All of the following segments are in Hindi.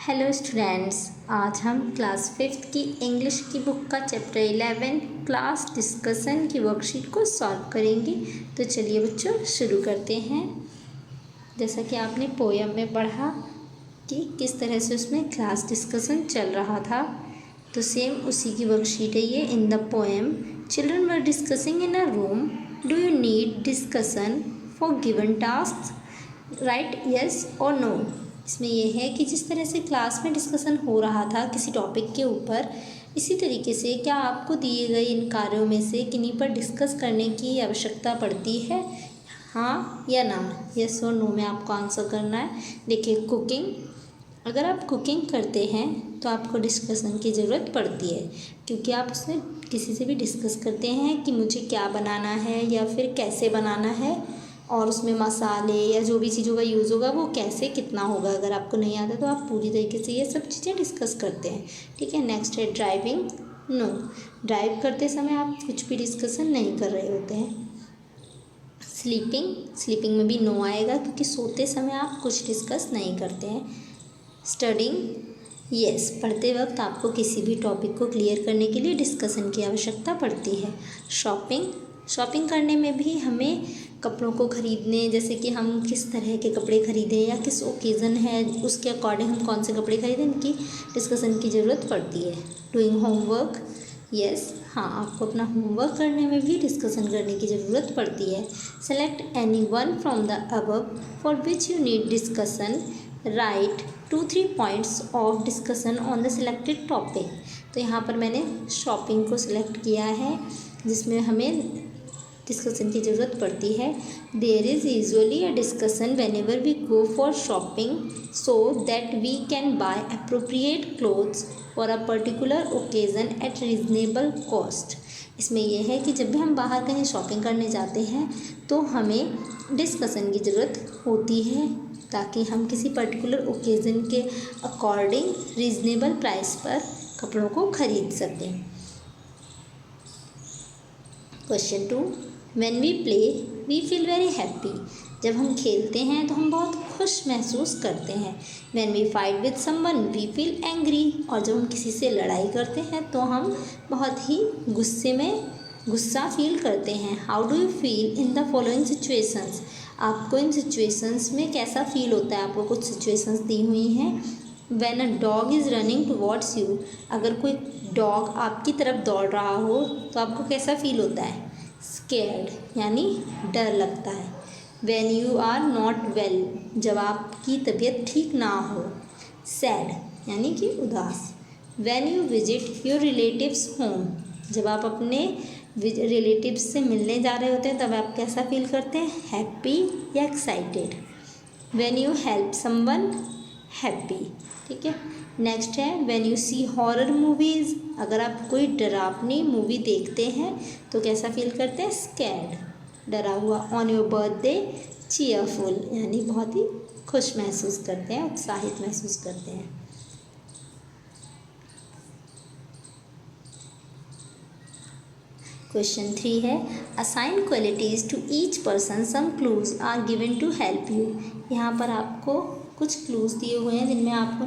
हेलो स्टूडेंट्स, आज हम क्लास 5th की इंग्लिश की बुक का चैप्टर 11 क्लास डिस्कशन की वर्कशीट को सॉल्व करेंगे। तो चलिए बच्चों शुरू करते हैं। जैसा कि आपने पोयम में पढ़ा कि किस तरह से उसमें क्लास डिस्कशन चल रहा था, तो सेम उसी की वर्कशीट है ये। इन the poem children were discussing in a room, do you need discussion for given task, right yes और नो। इसमें यह है कि जिस तरह से क्लास में डिस्कशन हो रहा था किसी टॉपिक के ऊपर, इसी तरीके से क्या आपको दिए गए इन कार्यों में से किन्हीं पर डिस्कस करने की आवश्यकता पड़ती है, हाँ या ना। यस और नो में आपको आंसर करना है। देखिए, कुकिंग, अगर आप कुकिंग करते हैं तो आपको डिस्कशन की ज़रूरत पड़ती है, क्योंकि आप उसमें किसी से भी डिस्कस करते हैं कि मुझे क्या बनाना है या फिर कैसे बनाना है, और उसमें मसाले या जो भी चीज़ों का यूज़ होगा वो कैसे कितना होगा। अगर आपको नहीं आता तो आप पूरी तरीके से ये सब चीज़ें डिस्कस करते हैं। ठीक है। नेक्स्ट है ड्राइविंग। नो, ड्राइव करते समय आप कुछ भी डिस्कशन नहीं कर रहे होते हैं। स्लीपिंग में भी नो आएगा, क्योंकि सोते समय आप कुछ डिस्कस नहीं करते हैं। स्टडिंग, यस, पढ़ते वक्त आपको किसी भी टॉपिक को क्लियर करने के लिए डिस्कशन की आवश्यकता पड़ती है। शॉपिंग करने में भी हमें कपड़ों को खरीदने, जैसे कि हम किस तरह के कपड़े खरीदें या किस ओकेज़न है उसके अकॉर्डिंग हम कौन से कपड़े खरीदें, इनकी डिस्कशन की ज़रूरत पड़ती है। डूइंग होमवर्क, यस, हाँ, आपको अपना होमवर्क करने में भी डिस्कशन करने की ज़रूरत पड़ती है। Select any one from the above for which you need discussion, right 2-3 points of discussion on the selected topic. तो यहाँ पर मैंने शॉपिंग को सिलेक्ट किया है, जिसमें हमें डिस्कशन की ज़रूरत पड़ती है। There is usually a discussion whenever we go for shopping so that we can buy appropriate clothes for a particular occasion at reasonable cost. इसमें यह है कि जब भी हम बाहर कहीं शॉपिंग करने जाते हैं तो हमें डिस्कशन की ज़रूरत होती है, ताकि हम किसी पर्टिकुलर ओकेज़न के अकॉर्डिंग रीजनेबल प्राइस पर कपड़ों को खरीद सकें। Question 2, when we play we feel very happy. जब हम खेलते हैं तो हम बहुत खुश महसूस करते हैं। When we fight with someone we feel angry. और जब हम किसी से लड़ाई करते हैं तो हम बहुत ही गुस्सा फील करते हैं। How do you feel in the following situations. आपको इन सिचुएशंस में कैसा फील होता है। आपको कुछ सिचुएशंस दी हुई हैं। When a dog is running towards you, अगर कोई डॉग आपकी तरफ दौड़ रहा हो तो आपको कैसा फील होता है। स्केर्ड, यानी डर लगता है। When you are not well, जब आपकी तबीयत ठीक ना हो। सैड, यानी कि उदास। When you visit your relatives home, जब आप अपने रिलेटिव्स से मिलने जा रहे होते हैं तब आप कैसा फील करते हैं, हैप्पी या excited. When you help someone, happy. ठीक है। नेक्स्ट है when you see horror movies, अगर आप कोई डरावनी मूवी देखते हैं तो कैसा फील करते हैं, स्कैर्ड, डरा हुआ। ऑन योर बर्थडे, चीयरफुल, यानी बहुत ही खुश महसूस करते हैं, उत्साहित महसूस करते हैं। क्वेश्चन 3 है assign qualities to each person, some clues are given to help you. यहाँ पर आपको कुछ क्लूज़ दिए हुए हैं जिनमें आपको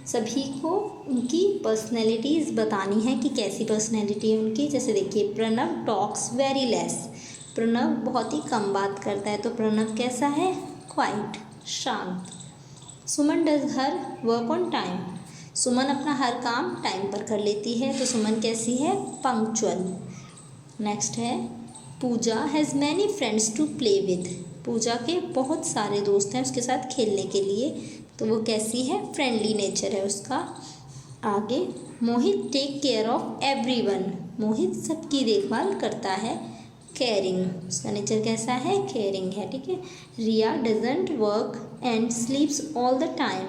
सभी को उनकी पर्सनैलिटीज़ बतानी है कि कैसी पर्सनैलिटी है उनकी। जैसे देखिए, Pranav talks very less, Pranav बहुत ही कम बात करता है, तो प्रणव कैसा है, क्वाइट, शांत। Suman does her work on time, Suman अपना हर काम टाइम पर कर लेती है, तो सुमन कैसी है, पंक्चुअल। नेक्स्ट है Pooja has many friends to play with, Pooja के बहुत सारे दोस्त हैं उसके साथ खेलने के लिए, तो वो कैसी है, फ्रेंडली नेचर है उसका। आगे मोहित टेक केयर ऑफ एवरीवन, मोहित सबकी देखभाल करता है, केयरिंग, उसका नेचर कैसा है, केयरिंग है। ठीक है। Riya doesn't work and sleeps all the time,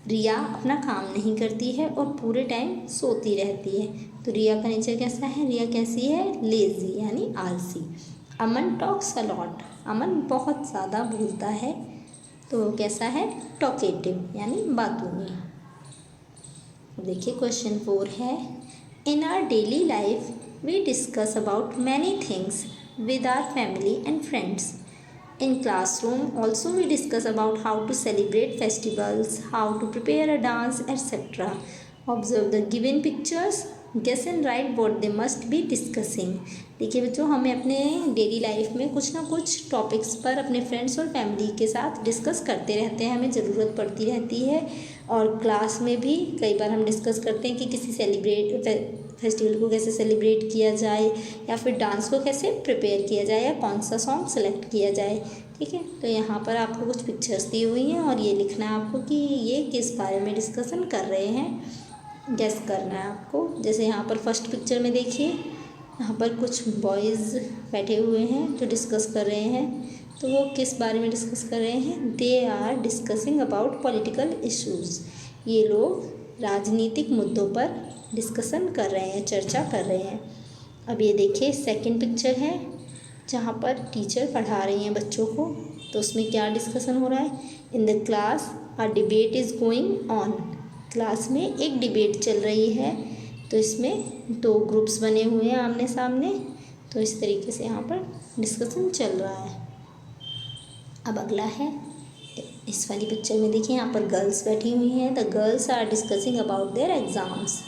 Riya अपना काम नहीं करती है और पूरे टाइम सोती रहती है, तो रिया का नेचर कैसा है, रिया कैसी है, लेजी, यानी आलसी। अमन टॉक्स अ लॉट, अमन बहुत ज़्यादा बोलता है, तो कैसा है, टॉकेटिव, यानी बातूनी। देखिए क्वेश्चन 4 है in our daily life we discuss about many things with our family and friends. In classroom also we discuss about how to celebrate festivals, how to prepare a dance, etc. Observe the given pictures, guess and write what they must be discussing. देखिए बच्चों, हमें अपने डेली लाइफ में कुछ ना कुछ टॉपिक्स पर अपने फ्रेंड्स और फैमिली के साथ डिस्कस करते रहते हैं, हमें ज़रूरत पड़ती रहती है। और क्लास में भी कई बार हम डिस्कस करते हैं कि किसी फेस्टिवल को कैसे सेलिब्रेट किया जाए, या फिर डांस को कैसे प्रिपेयर किया जाए, या कौन सा सॉन्ग सेलेक्ट किया जाए। ठीक है, तो यहाँ पर आपको कुछ पिक्चर्स दी हुई हैं और ये लिखना है आपको कि ये किस बारे में डिस्कशन कर रहे हैं, गेस करना है आपको। जैसे यहाँ पर फर्स्ट पिक्चर में देखिए, यहाँ पर कुछ बॉयज़ बैठे हुए हैं जो डिस्कस कर रहे हैं, तो वो किस बारे में डिस्कस कर रहे हैं? They are discussing about political issues. ये लोग राजनीतिक मुद्दों पर डिस्कशन कर रहे हैं, चर्चा कर रहे हैं। अब ये देखिए सेकंड पिक्चर है जहाँ पर टीचर पढ़ा रही हैं बच्चों को, तो उसमें क्या डिस्कशन हो रहा है? इन the class a debate is going on. Class में एक डिबेट चल रही है, तो इसमें दो ग्रुप्स बने हुए हैं आमने सामने, तो इस तरीके से यहाँ पर डिस्कशन चल रहा है। अब अगला है इस वाली पिक्चर में देखिए, यहाँ पर गर्ल्स बैठी हुई हैं। The girls are discussing about their exams.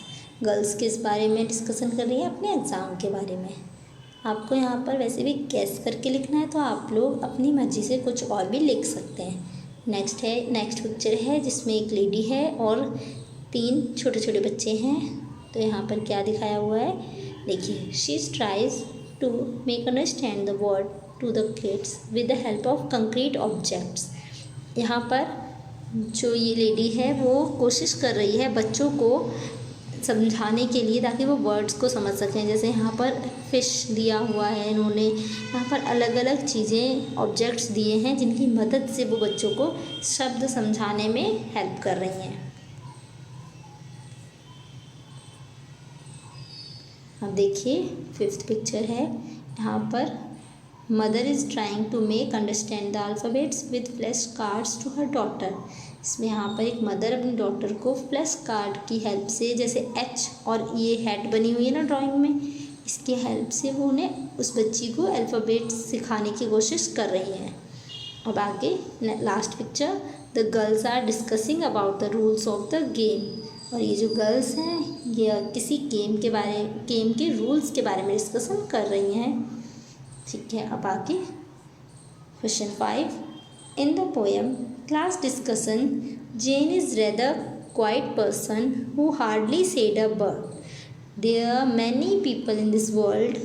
Girls किस बारे में डिस्कशन कर रही है? अपने एग्ज़ाम के बारे में। आपको यहाँ पर वैसे भी गैस करके लिखना है, तो आप लोग अपनी मर्ज़ी से कुछ और भी लिख सकते हैं। नेक्स्ट पिक्चर है जिसमें एक लेडी है और 3 छोटे छोटे बच्चे हैं। तो यहाँ पर क्या दिखाया हुआ है देखिए, she tries to make understand the word to the kids with the help of concrete objects. यहाँ पर जो ये लेडी है वो कोशिश कर रही है बच्चों को समझाने के लिए, ताकि वो वर्ड्स को समझ सकें। जैसे यहाँ पर फ़िश दिया हुआ है, इन्होंने यहाँ पर अलग अलग चीज़ें ऑब्जेक्ट्स दिए हैं जिनकी मदद से वो बच्चों को शब्द समझाने में हेल्प कर रही हैं। अब देखिए फिफ्थ पिक्चर है, यहाँ पर mother is trying to make understand the alphabets with flash cards to her daughter. इसमें यहाँ पर एक मदर अपनी डॉटर को फ्लैश कार्ड की हेल्प से, जैसे एच और ये हेड बनी हुई है ना ड्राइंग में, इसकी हेल्प से वो उन्हें उस बच्ची को अल्फ़ाबेट्स सिखाने की कोशिश कर रही हैं। अब आगे last picture, the girls are discussing about the rules of the game. और ये जो गर्ल्स हैं ये किसी गेम के रूल्स के बारे में डिस्कशन कर रही हैं। ठीक है, अब आगे question 5, in the poem class discussion Jane is rather quite person who hardly said a word. There are many people in this world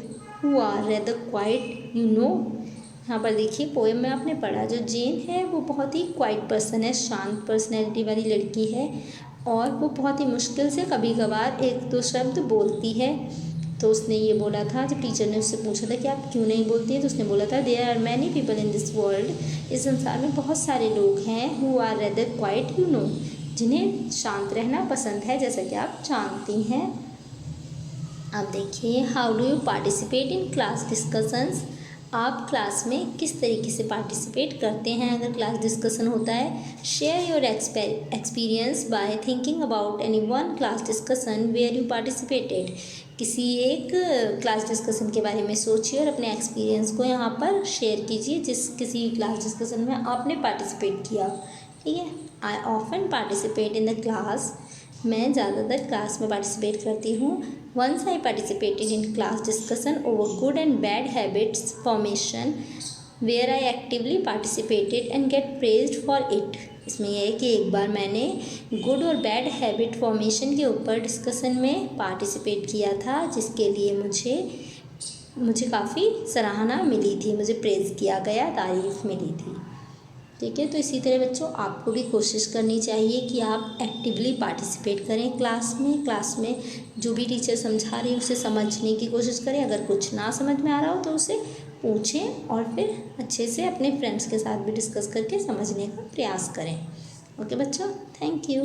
who are rather quite, you know. यहाँ पर देखिए पोएम में आपने पढ़ा, जो जेन है वो बहुत ही क्वाइट पर्सन है, शांत पर्सनैलिटी वाली लड़की है, और वो बहुत ही मुश्किल से कभी कभार 1-2 शब्द बोलती है। तो उसने ये बोला था, जब टीचर ने उससे पूछा था कि आप क्यों नहीं बोलती हैं, तो उसने बोला था there are many people in this world. इस संसार में बहुत सारे लोग हैं, who are rather quite, you know, जिन्हें शांत रहना पसंद है, जैसा कि आप जानती हैं। अब देखिए, how do you participate in class discussions. आप क्लास में किस तरीके से पार्टिसिपेट करते हैं अगर क्लास डिस्कशन होता है? Share your experience by thinking about any one class discussion where you participated. किसी एक क्लास डिस्कशन के बारे में सोचिए और अपने एक्सपीरियंस को यहाँ पर शेयर कीजिए जिस किसी क्लास डिस्कशन में आपने पार्टिसिपेट किया। ठीक है, I often participate in the class. मैं ज़्यादातर क्लास में पार्टिसिपेट करती हूँ। Once I participated in class discussion over good and bad habits formation where I actively participated and get praised for it. इसमें यह है कि एक बार मैंने गुड और बैड हैबिट फॉर्मेशन के ऊपर डिस्कशन में पार्टिसिपेट किया था, जिसके लिए मुझे काफ़ी सराहना मिली थी, मुझे प्रेज़ किया गया, तारीफ़ मिली थी। ठीक है, तो इसी तरह बच्चों आपको भी कोशिश करनी चाहिए कि आप एक्टिवली पार्टिसिपेट करें क्लास में जो भी टीचर समझा रही है उसे समझने की कोशिश करें। अगर कुछ ना समझ में आ रहा हो तो उसे पूछें और फिर अच्छे से अपने फ्रेंड्स के साथ भी डिस्कस करके समझने का प्रयास करें। ओके बच्चों, थैंक यू।